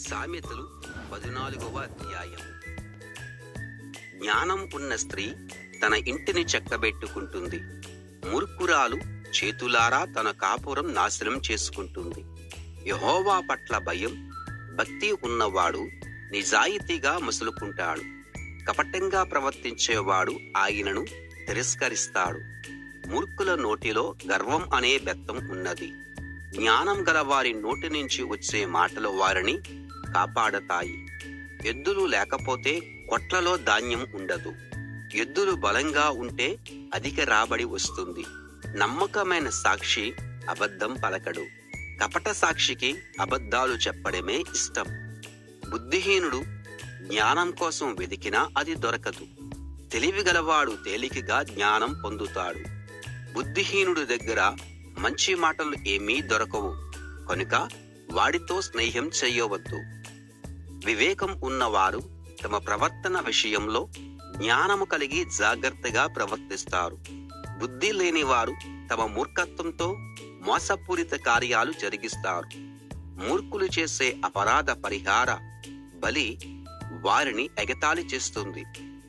సామెతలు 14వ అధ్యాయం. జ్ఞానం ఉన్న స్త్రీ తన ఇంటిని చక్కబెట్టుకుంటుంది. మూర్ఖురాలు చేతులారా తన కాపురం నాశనం చేసుకుంటుంది. యెహోవా పట్ల భయం, భక్తి ఉన్నవాడు నిజాయితీగా మసులుకుంటాడు. కపటంగా ప్రవర్తించేవాడు ఆయనను తిరస్కరిస్తాడు. మూర్ఖుల నోటిలో గర్వం అనే బెత్తం ఉన్నది. జ్ఞానం గల వారి నోటి నుంచి వచ్చే మాటలు వారిని కాపాడతాయి. ఎద్దులు లేకపోతే కొట్లలో ధాన్యం ఉండదు. ఎద్దులు బలంగా ఉంటే అధిక రాబడి వస్తుంది. నమ్మకమైన సాక్షి అబద్ధం పలకడు. కపట సాక్షికి అబద్ధాలు చెప్పడమే ఇష్టం. బుద్ధిహీనుడు జ్ఞానం కోసం వెదికినా అది దొరకదు. తెలివిగలవాడు తేలికగా జ్ఞానం పొందుతాడు. బుద్ధిహీనుడి దగ్గర మంచి మాటలు ఏమీ దొరకవు కనుక వాడితో స్నేహం చేయవద్దు. వివేకం ఉన్నవారు తమ ప్రవర్తన విషయంలో జ్ఞానము కలిగి జాగ్రత్తగా ప్రవర్తిస్తారు. బుద్ధి లేనివారు తమ మూర్ఖత్వంతో మోసపూరిత కార్యాలు జరిగిస్తారు. మూర్ఖులు చేసే అపరాధ పరిహార బలి వారిని ఎగతాళి చేస్తుంది.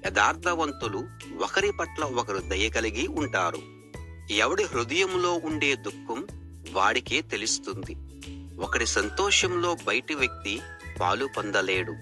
యథార్థవంతులు ఒకరి పట్ల ఒకరు దయ కలిగి ఉంటారు. ఎవడి హృదయంలో ఉండే దుఃఖం వాడికే తెలుస్తుంది. ఒకడి సంతోషంలో బయటి వ్యక్తి పాలు పొందలేడు.